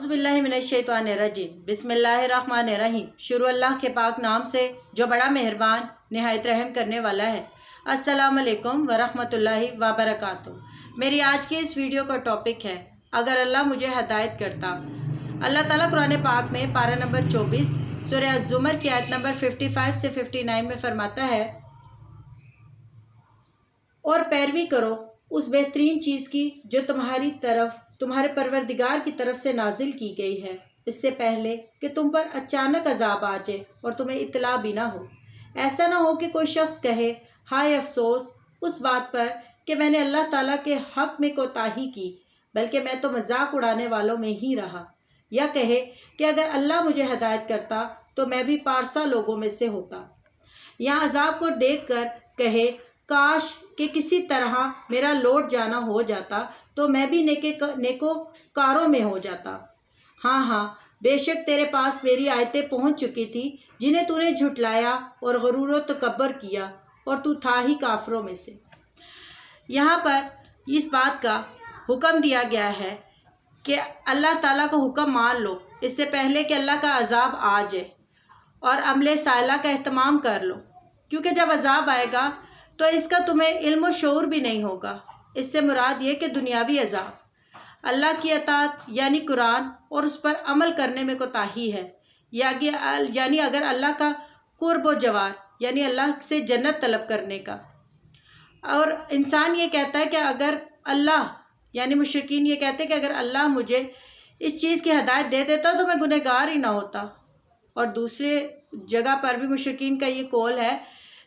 औज़ुबिल्लाहि मिनश्शैतानिर्रजीम बिस्मिल्लाहिर्रहमानिर्रहीम। शुरू अल्लाह के पाक नाम से जो बड़ा मेहरबान निहायत रहम करने वाला है। अस्सलाम वालेकुम वरहमतुल्लाहि वबरकातुहू। मेरी आज की इस वीडियो का टॉपिक है अगर अल्लाह मुझे हदायत करता। अल्लाह ताला कुरान पाक में पारा नंबर 24 सूरह अज़्ज़ुमर की आयत नंबर 55 से 59 में फरमाता है, और पैरवी करो उस बेहतरीन चीज़ की जो तुम्हारे परवरदिगार की तरफ से नाजिल की गई है, इससे पहले कि तुम पर अचानक अजाब आ जाए और तुम्हें इत्तला भी ना हो। ऐसा ना हो कि कोई शख्स कहे, हाय अफसोस उस बात पर कि मैंने अल्लाह ताला के हक़ में कोताही की, बल्कि मैं तो मजाक उड़ाने वालों में ही रहा। या कहे कि अगर अल्लाह मुझे हदायत करता तो मैं भी पारसा लोगों में से होता। या अजाब को देख कर कहे, काश कि किसी तरह मेरा लौट जाना हो जाता तो मैं भी नेकोकारों में हो जाता। हाँ, बेशक तेरे पास मेरी आयतें पहुँच चुकी थी जिन्हें तूने झुटलाया और गरूर व तकब्बर किया और तू था ही काफरों में से। यहाँ पर इस बात का हुक्म दिया गया है कि अल्लाह ताला का हुक्म मान लो इससे पहले कि अल्लाह का अजाब आ जाए, और अमले साला का एहतमाम कर लो, क्योंकि जब अजाब आएगा तो इसका तुम्हें इल्म व शऊर भी नहीं होगा। इससे मुराद ये कि दुनियावी अजाब, अल्लाह की अताअत यानी कुरान और उस पर अमल करने में कोताही है, यानी अगर अल्लाह का कुर्ब व जवार यानी अल्लाह से जन्नत तलब करने का। और इंसान ये कहता है कि अगर अल्लाह यानी मुशरिकीन ये कहते हैं कि अगर अल्लाह मुझे इस चीज़ की हदायत दे देता तो मैं गुनहगार ही ना होता। और दूसरे जगह पर भी मुशरिकीन का ये कौल है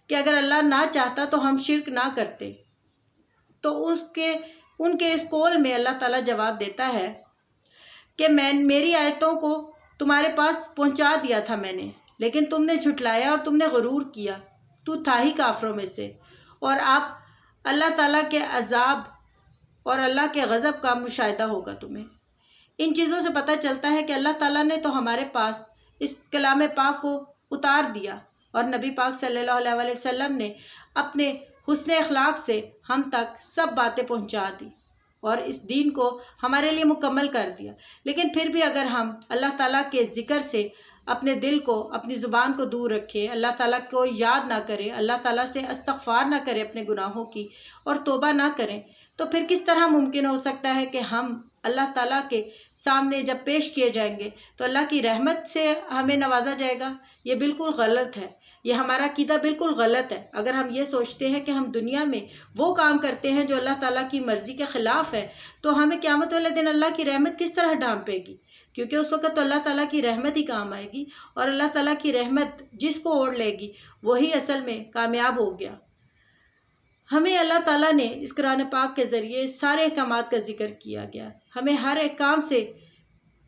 कि अगर अल्लाह ना चाहता तो हम शिर्क ना करते। तो उनके इस कौल में अल्लाह ताला जवाब देता है कि मेरी आयतों को तुम्हारे पास पहुंचा दिया था मैंने, लेकिन तुमने झुटलाया और तुमने गरूर किया, तू था ही काफरों में से। और आप अल्लाह ताला के अजाब और अल्लाह के गज़ब का मुशाहिदा होगा तुम्हें। इन चीज़ों से पता चलता है कि अल्लाह ताला ने तो हमारे पास इस कलाम पाक को उतार दिया और नबी पाक सल्लल्लाहु अलैहि वसल्लम ने अपने हुस्न अखलाक से हम तक सब बातें पहुंचा दी और इस दीन को हमारे लिए मुकम्मल कर दिया। लेकिन फिर भी अगर हम अल्लाह ताला के ज़िक्र से अपने दिल को, अपनी ज़ुबान को दूर रखें, अल्लाह ताला को याद ना करें, अल्लाह ताला से इस्तग़फ़ार ना करें अपने गुनाहों की और तौबा ना करें, तो फिर किस तरह मुमकिन हो सकता है कि हम अल्लाह ताला के सामने जब पेश किए जाएंगे तो अल्लाह की रहमत से हमें नवाजा जाएगा। ये बिल्कुल गलत है, ये हमारा अक़ीदा बिल्कुल गलत है। अगर हम ये सोचते हैं कि हम दुनिया में वो काम करते हैं जो अल्लाह ताला की मर्ज़ी के ख़िलाफ़ है, तो हमें क़यामत वाले दिन अल्लाह की रहमत किस तरह ढांपेगी, क्योंकि उस वक़्त तो अल्लाह ताला की रहमत ही काम आएगी। और अल्लाह ताला की रहमत जिसको ओढ़ लेगी वही असल में कामयाब हो गया। हमें अल्लाह ताला ने इस कुरान पाक के ज़रिए सारे अहकामात का ज़िक्र किया गया। हमें हर एक काम से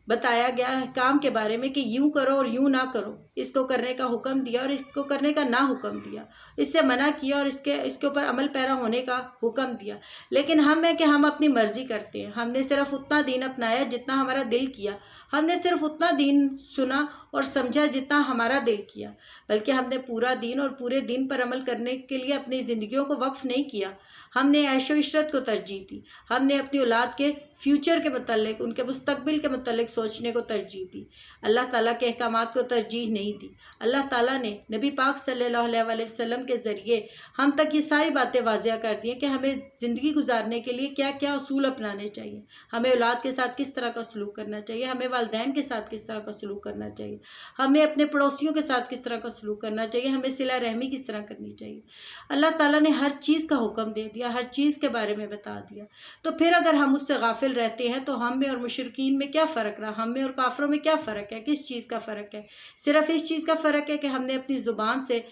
बताया गया है, काम के बारे में कि यूँ करो और यूँ ना करो, इसको करने का हुक्म दिया और इसको करने का ना हुक्म दिया, इससे मना किया और इसके ऊपर अमल पैरा होने का हुक्म दिया। लेकिन हम है कि हम अपनी मर्ज़ी करते हैं। हमने सिर्फ़ उतना दीन अपनाया जितना हमारा दिल किया, हमने सिर्फ़ उतना दीन सुना और समझा जितना हमारा दिल किया, बल्कि हमने पूरा दीन और पूरे दीन पर अमल करने के लिए अपनी ज़िंदगियों को वक्फ़ नहीं किया। हमने ऐशो इशरत को तरजीह दी, हमने अपनी औलाद के फ्यूचर के मतलब, उनके मुस्तकबिल के मतलब सोचने को तरजीह दी, अल्लाह ताला के अहकामात को तरजीह नहीं दी। अल्लाह ताला ने नबी पाक सल्लल्लाहु अलैहि वसल्लम के ज़रिए हम तक ये सारी बातें वाज़िया कर दी हैं कि हमें ज़िंदगी गुजारने के लिए क्या क्या उसूल अपनाने चाहिए, हमें औलाद के साथ किस तरह का सलूक करना चाहिए, हमें वालिदैन के साथ किस तरह का सलूक करना चाहिए, हमें अपने पड़ोसियों के साथ किस तरह का सलूक करना चाहिए, हमें सिला रहमी किस तरह करनी चाहिए। अल्लाह ताला ने हर चीज़ का हुक्म दे दिया, हर चीज़ के बारे में बता दिया। तो फिर अगर हम उससे गाफिल रहते हैं तो हम में और मुशरिकीन में क्या फ़र्क रहा, हम में और काफरों में क्या फ़र्क है, किस चीज़ का फ़र्क है? सिर्फ़ इस चीज़ का फ़र्क है कि हमने अपनी ज़ुबान से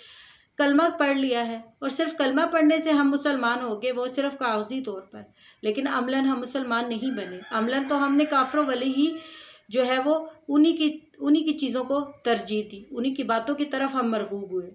कलमा पढ़ लिया है, और सिर्फ़ कलमा पढ़ने से हम मुसलमान हो गए, वो सिर्फ़ कागज़ी तौर पर, लेकिन अमलन हम मुसलमान नहीं बने। अमलन तो हमने काफरों वाले ही जो है वो उन्हीं की चीज़ों को तरजीह दी, उन्हीं की बातों की तरफ हम मरगूब हुए।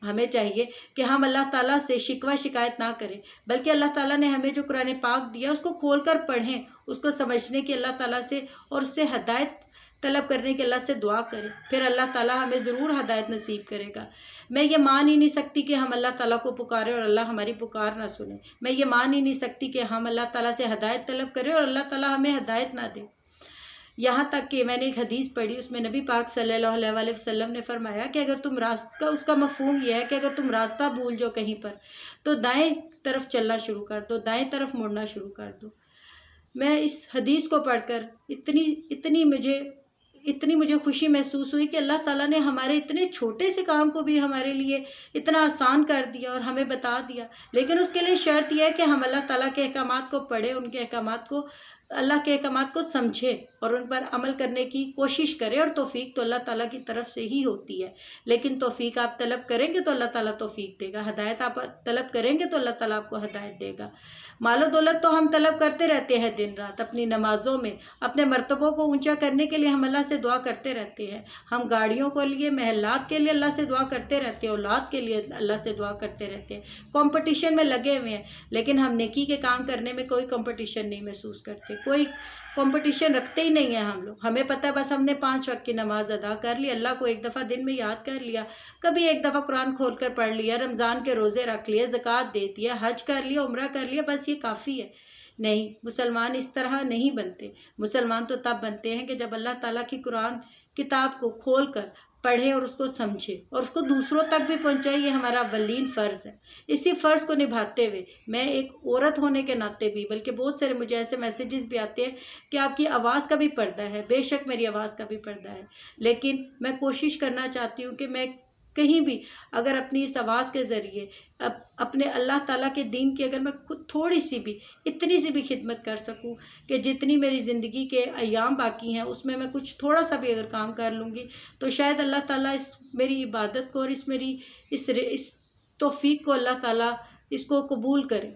हमें चाहिए कि हम अल्लाह ताला से शिकवा शिकायत ना करें, बल्कि अल्लाह ताला ने हमें जो कुरान पाक दिया उसको खोल कर पढ़ें, उसको समझने की अल्लाह ताला से और उससे हदायत तलब करने की अल्लाह से दुआ करें। फिर अल्लाह ताला हमें ज़रूर हदायत नसीब करेगा। मैं ये मान ही नहीं सकती कि हम अल्लाह ताला को पुकारें और अल्लाह हमारी पुकार ना सुने। मैं ये मान ही नहीं सकती कि हम अल्लाह ताला से हदायत तलब करें और अल्लाह ताला हमें हदायत ना दे। یہاں تک کہ میں نے ایک حدیث پڑھی، اس میں نبی پاک صلی اللہ علیہ وسلم نے فرمایا کہ اگر تم راستہ، اس کا مفہوم یہ ہے کہ اگر تم راستہ بھول جاؤ کہیں پر تو دائیں طرف چلنا شروع کر دو، دائیں طرف مڑنا شروع کر دو۔ میں اس حدیث کو پڑھ کر اتنی مجھے خوشی محسوس ہوئی کہ اللہ تعالیٰ نے ہمارے اتنے چھوٹے سے کام کو بھی ہمارے لیے اتنا آسان کر دیا اور ہمیں بتا دیا۔ لیکن اس کے لیے شرط یہ ہے کہ ہم اللہ تعالیٰ کے احکامات کو پڑھیں، ان کے احکامات کو، اللہ کے احکامات کو سمجھیں اور ان پر عمل کرنے کی کوشش کریں، اور توفیق تو اللہ تعالیٰ کی طرف سے ہی ہوتی ہے۔ لیکن توفیق آپ طلب کریں گے تو اللہ تعالیٰ توفیق دے گا، ہدایت آپ طلب کریں گے تو اللہ تعالیٰ آپ کو ہدایت دے گا۔ مال و دولت تو ہم طلب کرتے رہتے ہیں دن رات، اپنی نمازوں میں اپنے مرتبوں کو اونچا کرنے کے لیے ہم اللہ سے دعا کرتے رہتے ہیں، ہم گاڑیوں کے لیے، محلات کے لیے اللہ سے دعا کرتے رہتے ہیں، اولاد کے لیے اللہ سے دعا کرتے رہتے ہیں، کمپٹیشن میں لگے ہوئے ہیں، لیکن ہم نیکی کے کام کرنے میں کوئی کمپٹیشن نہیں محسوس کرتے، کوئی کمپٹیشن رکھتے ہی نہیں ہیں ہم لوگ۔ ہمیں پتہ ہے بس ہم نے 5 وقت کی نماز ادا کر لی، اللہ کو ایک دفعہ دن میں یاد کر لیا، کبھی ایک دفعہ قرآن کھول کر پڑھ لیا، رمضان کے روزے رکھ لیے، زکوٰۃ دے دیا، حج کر لیا، عمرہ کر لیا، بس یہ کافی ہے۔ نہیں، مسلمان اس طرح نہیں بنتے۔ مسلمان تو تب بنتے ہیں کہ جب اللہ تعالیٰ کی قرآن کتاب کو کھول کر پڑھیں اور اس کو سمجھیں اور اس کو دوسروں تک بھی پہنچائیں۔ یہ ہمارا اولین فرض ہے۔ اسی فرض کو نبھاتے ہوئے میں ایک عورت ہونے کے ناطے بھی، بلکہ بہت سارے مجھے ایسے میسیجز بھی آتے ہیں کہ آپ کی آواز کا بھی پردہ ہے۔ بے شک میری آواز کا بھی پردہ ہے، لیکن میں کوشش کرنا چاہتی ہوں کہ میں کہیں بھی اگر اپنی اس آواز کے ذریعے اپنے اللہ تعالیٰ کے دین کی اگر میں خود تھوڑی سی بھی، اتنی سی بھی خدمت کر سکوں کہ جتنی میری زندگی کے ایام باقی ہیں اس میں کچھ تھوڑا سا بھی اگر کام کر لوں گی تو شاید اللہ تعالیٰ اس میری عبادت کو اور اس توفیق کو اللہ تعالیٰ اس کو قبول کرے۔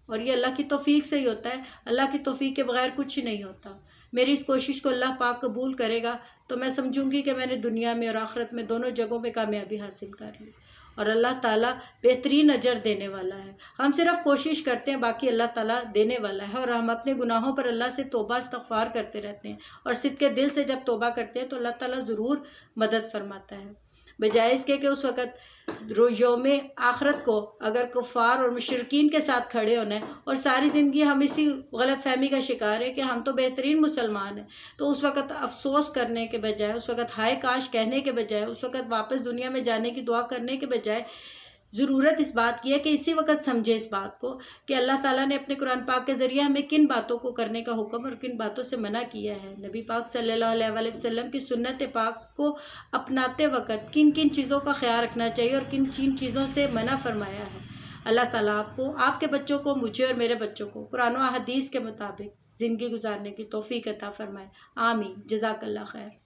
اور یہ اللہ کی توفیق سے ہی ہوتا ہے، اللہ کی توفیق کے بغیر کچھ نہیں ہوتا۔ میری اس کوشش کو اللہ پاک قبول کرے گا تو میں سمجھوں گی کہ میں نے دنیا میں اور آخرت میں دونوں جگہوں پہ کامیابی حاصل کر لی، اور اللہ تعالیٰ بہترین اجر دینے والا ہے۔ ہم صرف کوشش کرتے ہیں، باقی اللہ تعالیٰ دینے والا ہے، اور ہم اپنے گناہوں پر اللہ سے توبہ استغفار کرتے رہتے ہیں، اور صدقے دل سے جب توبہ کرتے ہیں تو اللہ تعالیٰ ضرور مدد فرماتا ہے۔ بجائے اس کے کہ اس وقت یوم آخرت کو اگر کفار اور مشرکین کے ساتھ کھڑے ہونا ہے اور ساری زندگی ہم اسی غلط فہمی کا شکار ہے کہ ہم تو بہترین مسلمان ہیں، تو اس وقت افسوس کرنے کے بجائے، اس وقت ہائے کاش کہنے کے بجائے، اس وقت واپس دنیا میں جانے کی دعا کرنے کے بجائے ضرورت اس بات کی ہے کہ اسی وقت سمجھے اس بات کو کہ اللہ تعالیٰ نے اپنے قرآن پاک کے ذریعے ہمیں کن باتوں کو کرنے کا حکم اور کن باتوں سے منع کیا ہے۔ نبی پاک صلی اللہ علیہ وسلم کی سنت پاک کو اپناتے وقت کن کن چیزوں کا خیال رکھنا چاہیے اور کن چیزوں سے منع فرمایا ہے۔ اللہ تعالیٰ آپ کو، آپ کے بچوں کو، مجھے اور میرے بچوں کو قرآن و حدیث کے مطابق زندگی گزارنے کی توفیق عطا فرمائے۔ آمین۔ جزاک اللہ خیر۔